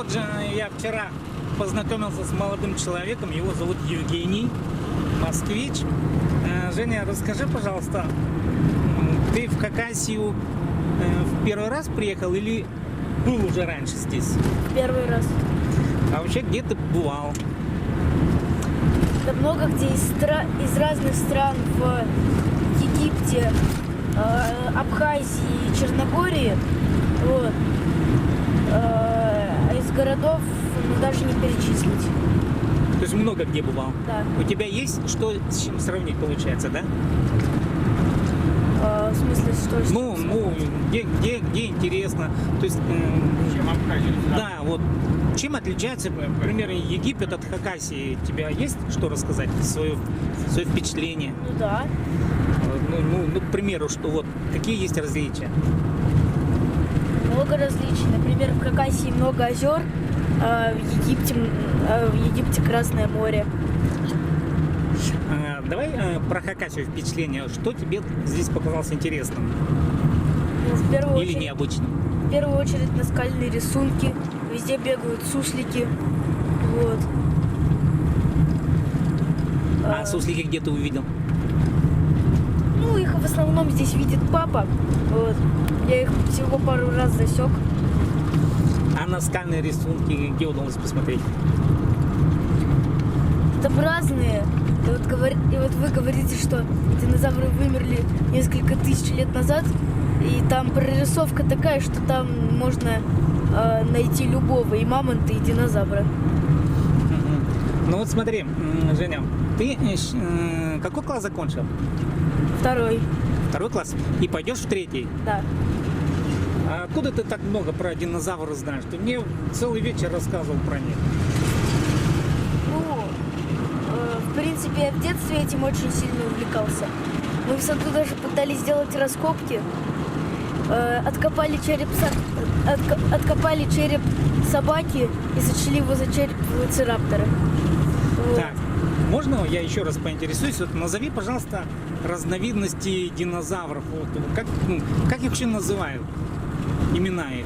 вот же я вчера познакомился с молодым человеком, его зовут Евгений, москвич. Женя, расскажи, пожалуйста, ты в Хакасию в первый раз приехал или был уже раньше здесь? Первый раз. А вообще где ты бывал? Да много где из разных стран, в Египте, Абхазии, Черногории. Вот. А из городов даже не перечислить. То есть много где бывал? Да. У тебя есть что с чем сравнить, получается, да? В смысле, что же? Ну, где интересно. То есть, Чем Абхазия? да, вот чем отличается, например, Египет от Хакасии? У тебя есть что рассказать, свое впечатление? Ну да. Ну, к примеру, что вот какие есть различия? Много различий. Например, в Хакасии много озер, а в Египте Красное море. Давай про Хакасию впечатление. Что тебе здесь показалось интересным Ну, в первую или очередь, необычным? в первую очередь наскальные рисунки. Везде бегают суслики. Вот. А суслики где ты увидел? Ну, их в основном здесь видит папа. Вот. Я их всего пару раз засек. А наскальные рисунки где удалось посмотреть? Там разные. И вот вы говорите, что динозавры вымерли несколько тысяч лет назад. И там прорисовка такая, что там можно найти любого, и мамонта, и динозавра. Ну вот смотри, Женя, ты какой класс закончил? Второй. Второй класс? И пойдешь в третий? Да. А откуда ты так много про динозавров знаешь? Ты мне целый вечер рассказывал про них. Ну, в принципе, я в детстве этим очень сильно увлекался. Мы в саду даже пытались сделать раскопки. Откопали череп собаки и сочли его за череп велоцираптора. Вот. Так, можно я еще раз поинтересуюсь? Вот назови, пожалуйста, разновидности динозавров. Вот, как их вообще называют? Имена их.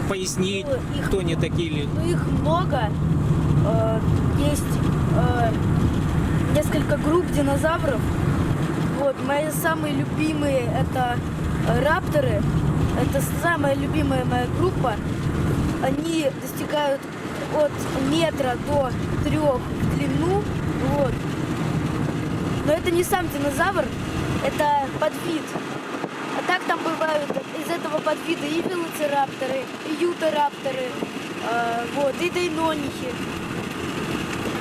Пояснить, Ну, кто они такие или... Ну, их много. Есть несколько групп динозавров. Вот, мои самые любимые это рапторы. Это самая любимая моя группа. Они достигают от метра до 3 в длину. Вот. Но это не сам динозавр, это подвид. А так там бывают из этого подвида и велоцирапторы, и юторапторы, вот, и дайнонихи.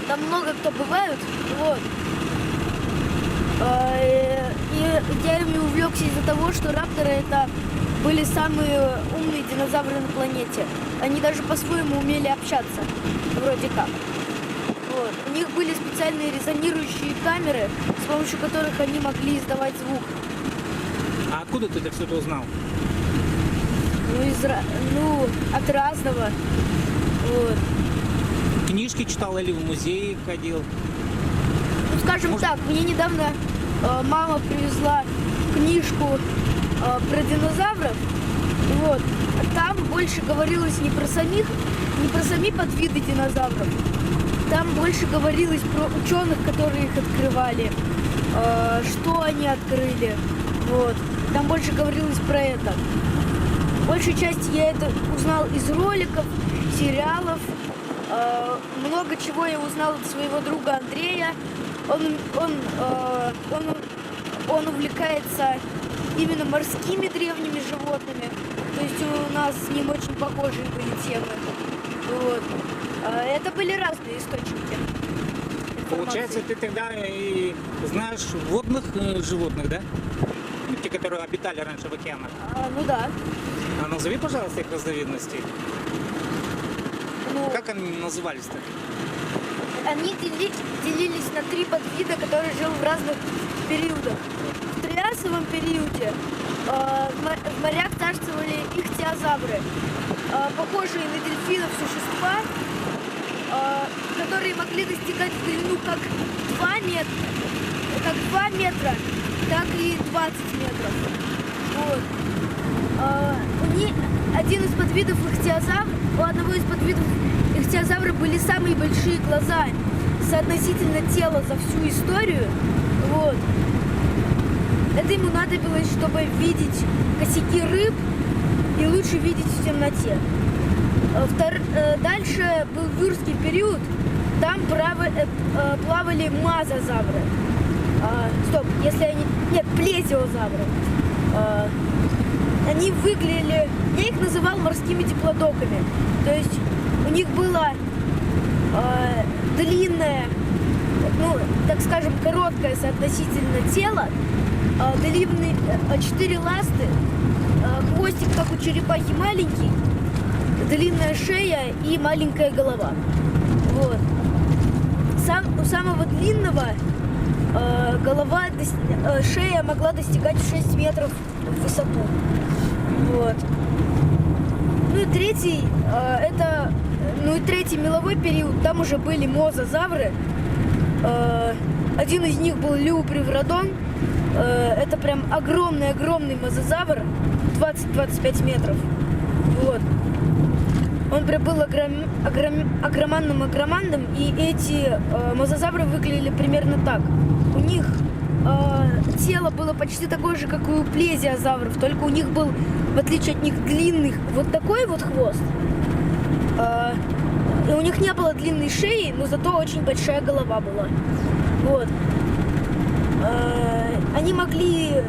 Там много кто бывают. Вот. И я ими увлекся из-за того, что рапторы это были самые умные динозавры на планете. Они даже по-своему умели общаться, вроде как. Вот. У них были специальные резонирующие камеры, с помощью которых они могли издавать звук. А откуда ты это все узнал? Ну, от разного. Вот. Книжки читал или в музей ходил? Ну, скажем так, мне недавно мама привезла книжку про динозавров. Вот. Там больше говорилось не про сами подвиды динозавров. Там больше говорилось про ученых, которые их открывали, что они открыли. Вот. Там больше говорилось про это. Большую часть я это узнал из роликов, сериалов. Много чего я узнал от своего друга Андрея. Он увлекается именно морскими древними животными. То есть у нас с ним очень похожие были темы. Вот. Это были разные источники. Получается, ты тогда и знаешь водных животных, да? Те, которые обитали раньше в океанах. Ну да. А назови, пожалуйста, их разновидности. Ну, Как они назывались-то? они делились на 3 подвида, которые жил в разных периодах. В триасовом периоде в морях царствовали ихтиозавры, похожие на дельфинов существа, которые могли достигать в длину как 2 метра, так и 20 метров. Вот. один из подвидов ихтиозавра, у одного из подвидов ихтиозавра были самые большие глаза соотносительно тела за всю историю. Вот. Это ему надобилось, чтобы видеть косяки рыб и лучше видеть в темноте. Дальше был юрский период, там плавали мазозавры. Нет, плезиозавры. Они выглядели, я их называл морскими диплодоками. То есть у них было длинное, так скажем, короткое соотносительно тело, длинные 4 ласты, хвостик, как у черепахи, маленький, длинная шея и маленькая голова. Вот. У самого длинного шея могла достигать 6 метров в высоту. Вот. Ну и третий меловой период, там уже были мозазавры. Один из них был Леупривродон. Это прям огромный мозазавр, 20-25 метров. Вот. Он прям был огроманным, и эти мозазавры выглядели примерно так. У них тело было почти такое же, как и у плезиозавров, только у них был, в отличие от них, длинный вот такой вот хвост. И у них не было длинной шеи, но зато очень большая голова была. Вот. Они могли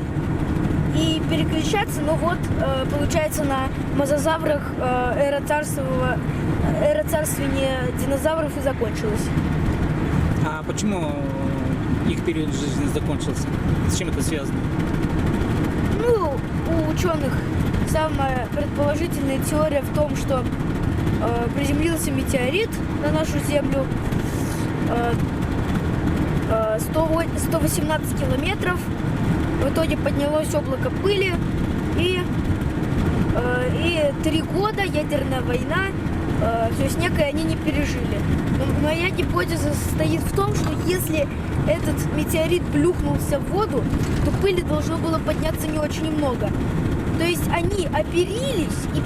и переключаться, но вот, получается, на мозазаврах эра царствования динозавров и закончилась. А почему их период жизни закончился? С чем это связано? Ну, у ученых самая предположительная теория в том, что приземлился метеорит на нашу Землю 118 километров. В итоге поднялось облако пыли, и 3 года ядерная война, то есть некое они не пережили. Но моя гипотеза состоит в том, что если этот метеорит плюхнулся в воду, то пыли должно было подняться не очень много. То есть они оперились и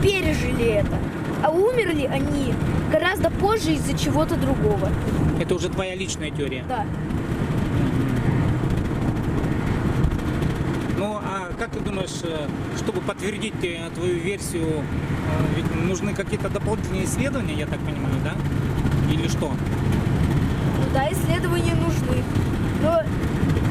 пережили это, а умерли они гораздо позже из-за чего-то другого. Это уже твоя личная теория? Да. Ну, а как ты думаешь, чтобы подтвердить твою версию, ведь нужны какие-то дополнительные исследования, я так понимаю, да? Или что? Ну да, исследования нужны. Но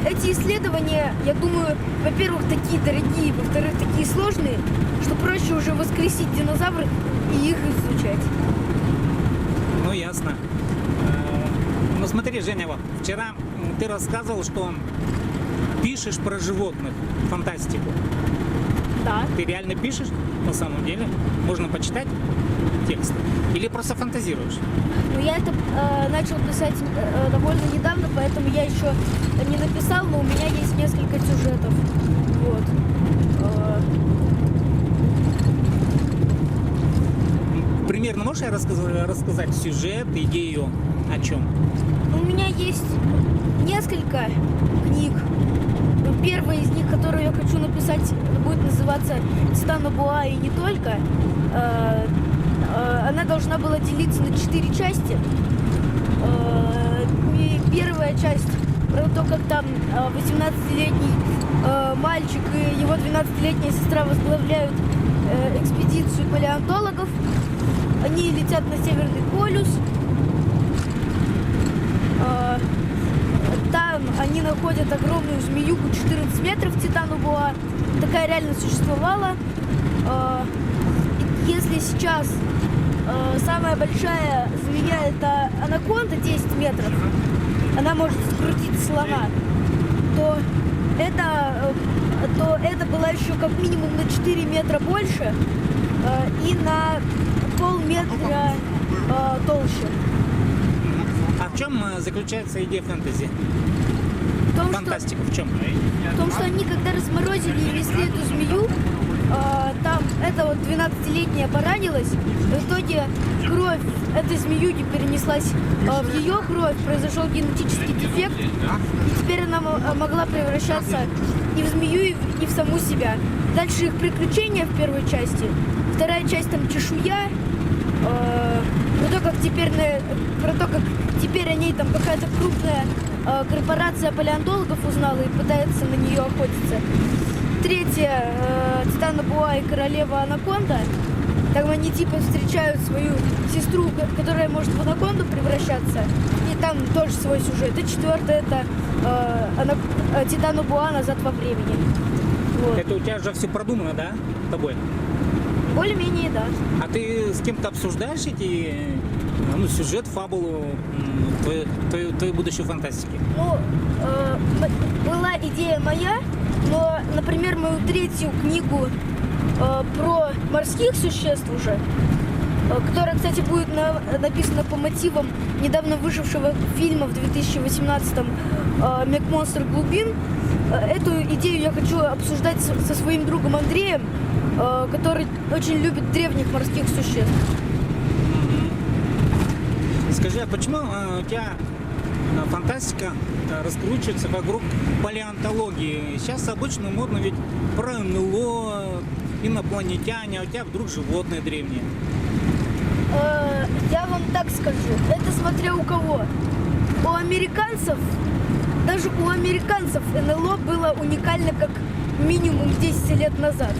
эти исследования, я думаю, во-первых, такие дорогие, во-вторых, такие сложные, что проще уже воскресить динозавров и их изучать. Ну, ясно. Ну, смотри, Женя, вот вчера ты рассказывал, что пишешь про животных, фантастику. Да. Ты реально пишешь на самом деле? Можно почитать текст? Или просто фантазируешь? Ну, я это начал писать довольно недавно, поэтому я еще не написал, но у меня есть несколько сюжетов. Вот. Примерно можешь рассказать сюжет, идею, о чем? У меня есть несколько книг. Первая из них, которую я хочу написать, будет называться «Титана Буа и не только». Она должна была делиться на 4 части. И первая часть про то, как там 18-летний мальчик и его 12-летняя сестра возглавляют экспедицию палеонтологов. Они летят на Северный полюс. Там они находят огромную змеюку 14 метров, Титану Буа. Такая реально существовала. Если сейчас самая большая змея — это анаконда 10 метров, она может скрутить слона, то это была еще как минимум на 4 метра больше и на полметра толще. А в чем заключается идея фэнтези? Фантастика в чем? В том, что они когда разморозили и несли эту змею, там эта вот 12-летняя поранилась, в итоге кровь этой змеюги перенеслась в ее кровь, произошел генетический дефект, и теперь она могла превращаться и в змею, и в саму себя. Дальше их приключения в первой части. Вторая часть там чешуя. Про то, как теперь о ней там какая-то крупная корпорация палеонтологов узнала и пытается на нее охотиться. Третья Титана Буа и королева Анаконда. Там они типа встречают свою сестру, которая может в анаконду превращаться. И там тоже свой сюжет. И четвертая это Титана Буа назад во времени. Вот. Это у тебя уже все продумано, да, тобой? Более-менее, да. А ты с кем-то обсуждаешь эти, сюжет, фабулу твоей будущей фантастики? Ну, была идея моя, но, например, мою третью книгу про морских существ уже, которая, кстати, будет написана по мотивам недавно вышедшего фильма в 2018-м «Мег-монстр глубин». Эту идею я хочу обсуждать со своим другом Андреем, который очень любит древних морских существ. Скажи, а почему у тебя фантастика раскручивается вокруг палеонтологии? Сейчас обычно модно ведь про НЛО, инопланетяне, а у тебя вдруг животные древние. Я вам так скажу, это смотря у кого. Даже у американцев НЛО было уникально как минимум 10 лет назад.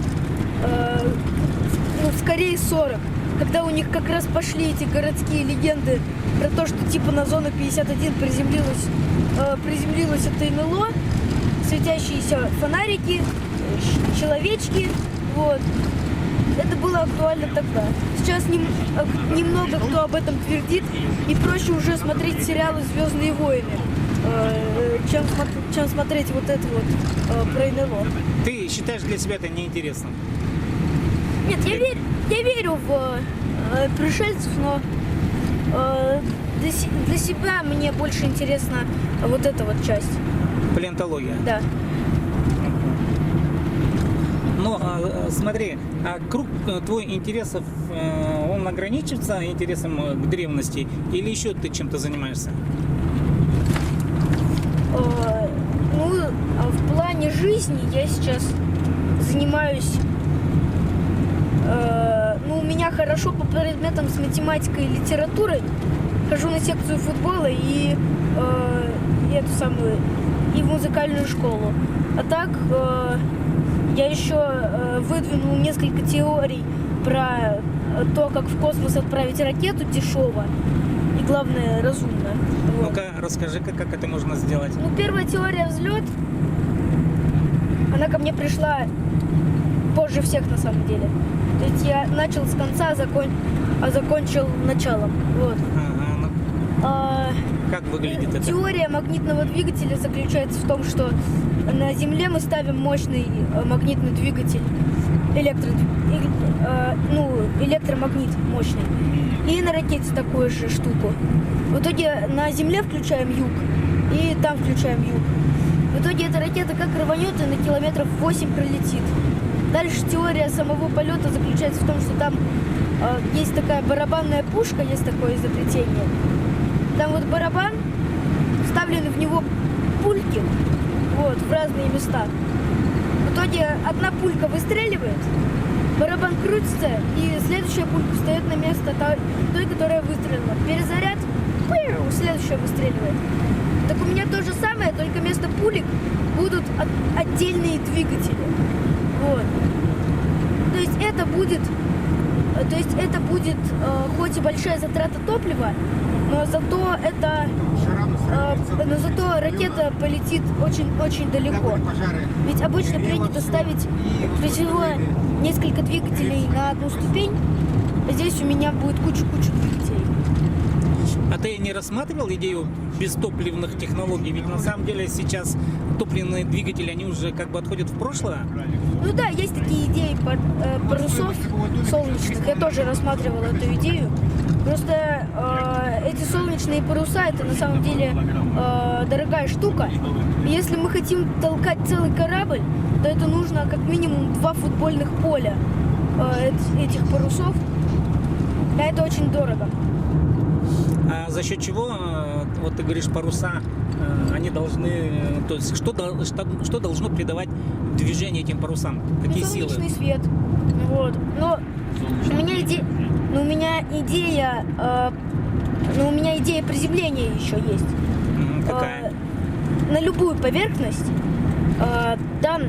Скорее 40. Когда у них как раз пошли эти городские легенды про то, что типа на зону 51 приземлилось это НЛО, светящиеся фонарики, человечки, вот. Это было актуально тогда. Сейчас немного кто об этом твердит, и проще уже смотреть сериалы «Звездные войны», чем смотреть вот это вот про НЛО. Ты считаешь, для себя это неинтересным? Нет, я верю в пришельцев, но для себя мне больше интересна вот эта вот часть. Палеонтология? Да. Но смотри, а круг твой интересов, он ограничивается интересом к древности или еще ты чем-то занимаешься? В плане жизни я сейчас занимаюсь, у меня хорошо по предметам с математикой и литературой. Хожу на секцию футбола и в музыкальную школу. А так я еще выдвинул несколько теорий про то, как в космос отправить ракету дешево и, главное, разумно. Вот. Ну-ка, расскажи, как это можно сделать. Первая теория взлет, она ко мне пришла позже всех на самом деле. То есть я начал с конца, а закончил началом. Вот. Как выглядит это? Теория магнитного двигателя заключается в том, что на Земле мы ставим мощный магнитный двигатель, электромагнит мощный, и на ракете такую же штуку. В итоге на Земле включаем юг, и там включаем юг. В итоге эта ракета как рванет и на километров 8 пролетит. Дальше теория самого полета заключается в том, что там есть такая барабанная пушка, есть такое изобретение. Там вот барабан, вставлены в него пульки, вот, в разные места. В итоге одна пулька выстреливает, барабан крутится, и следующая пулька встает на место той, которая выстрелила. Перезаряд, следующая выстреливает. Так у меня то же самое, только вместо пулек будут отдельные двигатели. Вот. То есть это будет хоть и большая затрата топлива, но зато ракета полетит очень-очень далеко. Ведь обычно принято ставить всего несколько двигателей на одну ступень, а здесь у меня будет куча-куча двигателей. А ты не рассматривал идею бестопливных технологий? Ведь на самом деле сейчас топливные двигатели, они уже как бы отходят в прошлое. Ну да, есть такие идеи парусов солнечных. Я тоже рассматривала эту идею. Просто эти солнечные паруса, это на самом деле дорогая штука. И если мы хотим толкать целый корабль, то это нужно как минимум 2 футбольных поля этих парусов. А это очень дорого. А за счет чего вот ты говоришь, паруса, они должны, то есть что должно придавать движение этим парусам? Какие силы? Солнечный свет. Вот. Но у меня идея приземления еще есть. Какая? На любую поверхность. Там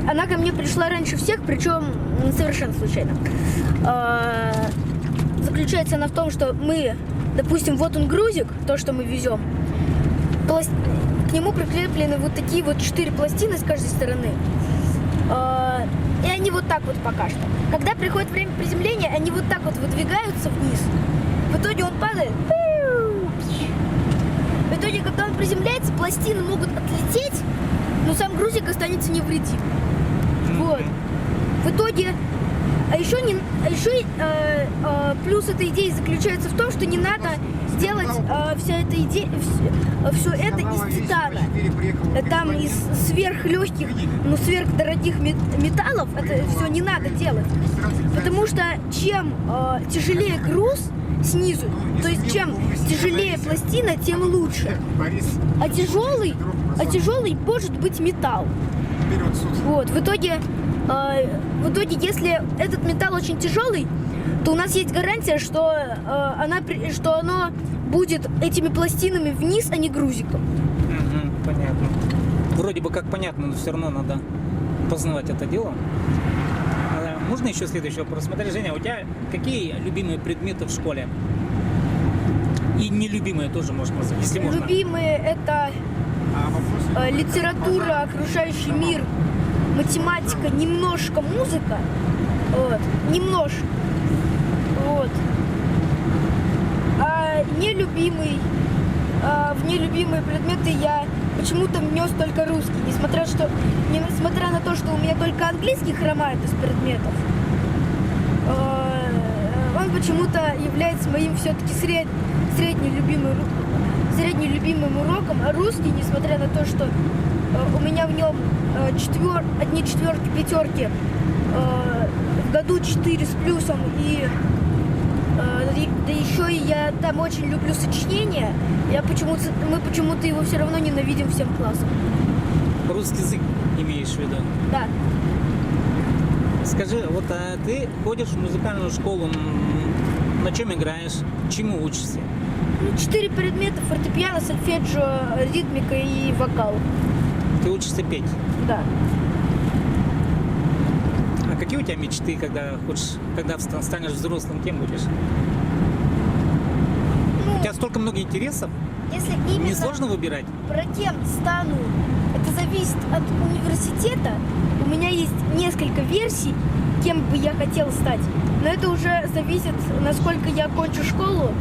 она ко мне пришла раньше всех, причем совершенно случайно. Заключается она в том, что мы, допустим, вот он грузик, то, что мы везем, к нему прикреплены вот такие вот 4 пластины с каждой стороны. И они вот так вот пока что. Когда приходит время приземления, они вот так вот выдвигаются вниз. В итоге он падает. В итоге, когда он приземляется, пластины могут отлететь, но сам грузик останется невредим. Вот. В итоге, плюс этой идеи заключается в том, что не надо делать все это из титана. Там из сверхлегких, сверхдорогих металлов это все не надо делать. Потому что чем тяжелее груз снизу, то есть чем тяжелее пластина, тем лучше. А тяжелый может быть металл. Вот, в итоге, если этот металл очень тяжелый, то у нас есть гарантия, что оно будет этими пластинами вниз, а не грузиком. Понятно. Вроде бы как понятно, но все равно надо познавать это дело. Можно еще следующий вопрос? Смотри, Женя, у тебя какие любимые предметы в школе? И нелюбимые тоже можно назвать, если можно. Любимые это литература, окружающий мир, математика, немножко музыка. Вот. Немножко. Вот. В нелюбимые предметы я почему-то внес только русский, несмотря на то, что у меня только английский хромает из предметов. Он почему-то является моим все-таки среднелюбимым уроком, а русский, несмотря на то, что у меня в нем одни четверки, пятерки, в году 4 с плюсом, да еще и я там очень люблю сочинения, мы почему-то его все равно ненавидим всем классом. Русский язык имеешь в виду? Да. Скажи, вот ты ходишь в музыкальную школу, на чем играешь, чему учишься? 4 предмета: фортепиано, сольфеджио, ритмика и вокал. Ты учишься петь? Да. А какие у тебя мечты, когда станешь взрослым, кем будешь? У тебя столько много интересов, если именно не сложно выбирать? Про кем стану, это зависит от университета. У меня есть несколько версий, кем бы я хотел стать. Но это уже зависит, насколько я окончу школу,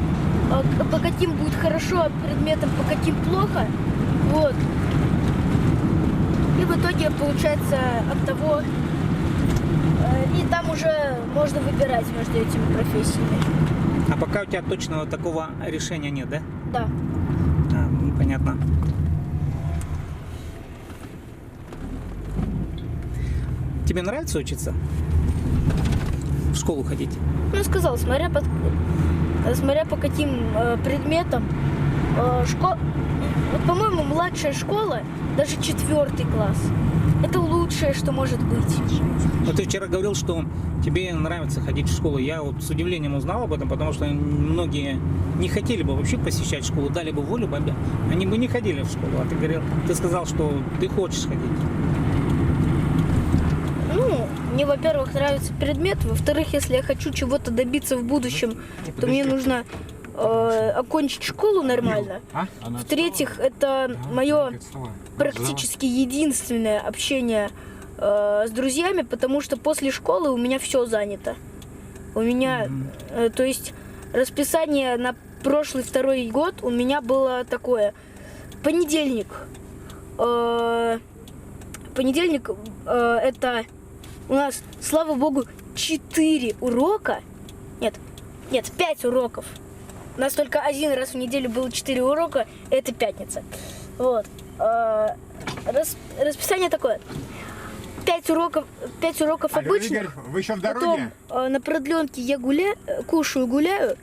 по каким будет хорошо предметам, по каким плохо. Вот. И в итоге получается от того, и там уже можно выбирать между этими профессиями. А пока у тебя точного такого решения нет, да? Да. Понятно. Тебе нравится учиться? В школу ходить? Ну, я сказал, смотря по каким предметам. Вот, по-моему, младшая школа, даже 4 класс, это лучшее, что может быть. Но ты вчера говорил, что тебе нравится ходить в школу. Я вот с удивлением узнал об этом, потому что многие не хотели бы вообще посещать школу, дали бы волю, они бы не ходили в школу. А ты сказал, что ты хочешь ходить. Ну, мне, во-первых, нравится предмет, во-вторых, если я хочу чего-то добиться в будущем, то мне нужно окончить школу нормально. В-третьих, это мое практически единственное общение с друзьями, потому что после школы у меня все занято. У меня, то есть, расписание на прошлый 2-й год у меня было такое: понедельник. Это у нас, слава богу, 4 урока. Нет, 5 уроков. У нас только 1 раз в неделю было 4 урока, это пятница. Вот. Расписание такое: 5 уроков обычных. Игорь, вы еще в дороге? Потом на продленке я гуляю,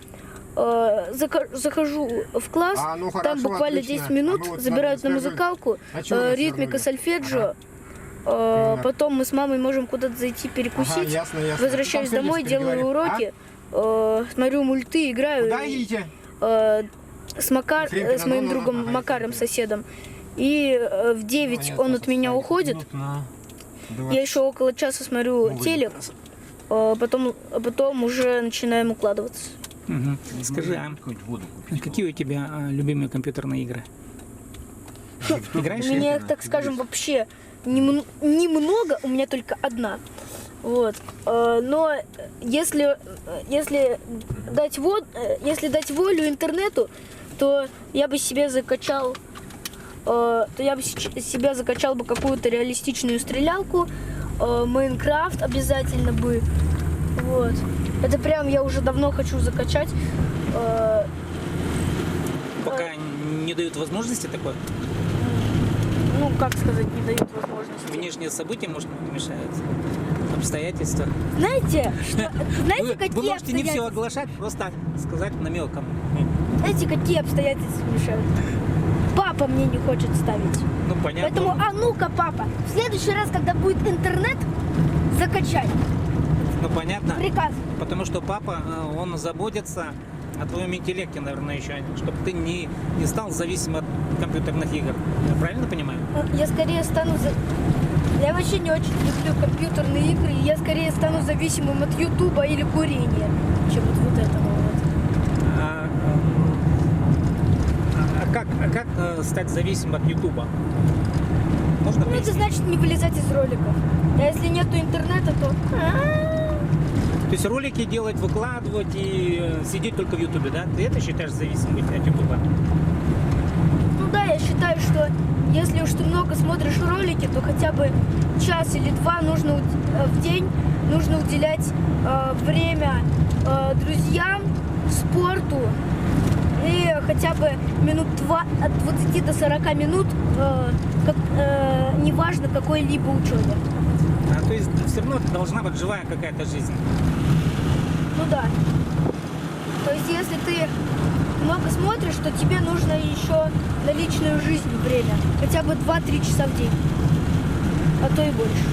захожу в класс, А, ну, там хорошо, буквально отлично. 10 минут, А ну вот забирают смотри, на скажи, музыкалку, а чего вы ритмика, свернули? сольфеджио. Потом мы с мамой можем куда-то зайти перекусить. Ага, ясно, ясно. Возвращаюсь Ты там домой, сердечко делаю переговори. уроки, смотрю мульты, играю Куда едете? с Фриппина, моим ну, другом ага, Макаром, ясно. соседом. И в 9 Понятно, он от меня составит уходит. Минут на Я еще около часа смотрю Ну, телек, потом уже начинаем укладываться. Мгм. Скажи, а Какую-нибудь воду купить. какие у тебя любимые компьютерные игры? Играешь? У меня, так скажем, вообще немного, у меня только одна. Вот. Но если дать волю интернету, то я бы себе закачал бы какую-то реалистичную стрелялку, Майнкрафт обязательно бы. Вот. Это прям я уже давно хочу закачать. Пока не дают возможности такой? Ну, как сказать, не дают возможности. Внешние события, может, мешают? Обстоятельства? Знаете, знаете, Вы какие можете не все обстоятельства? оглашать, просто сказать намеком. Знаете, какие обстоятельства мешают? Папа мне не хочет ставить. Ну, понятно. Поэтому, а ну-ка, папа, в следующий раз, когда будет интернет, закачай. Ну, понятно. Приказ. Потому что папа, он заботится о твоем интеллекте, наверное, еще, чтобы ты не стал зависим от компьютерных игр. Я правильно понимаю? Я скорее стану... Я вообще не очень люблю компьютерные игры, и я скорее стану зависимым от Ютуба или курения, чем от вот этого вот. Как стать зависимым от Ютуба? Можно Ну, это пояснить? значит не вылезать из роликов. А если нету интернета, то... То есть ролики делать, выкладывать и сидеть только в Ютубе, да? Ты это считаешь зависимым от Ютуба? Ну да, я считаю, что если уж ты много смотришь ролики, то хотя бы час или два в день нужно уделять время друзьям, спорту и хотя бы от 20 до 40 минут, неважно какой-либо учебе. То есть все равно должна быть живая какая-то жизнь. Ну да. То есть если ты много смотришь, то тебе нужно еще на личную жизнь время. Хотя бы 2-3 часа в день. А то и больше.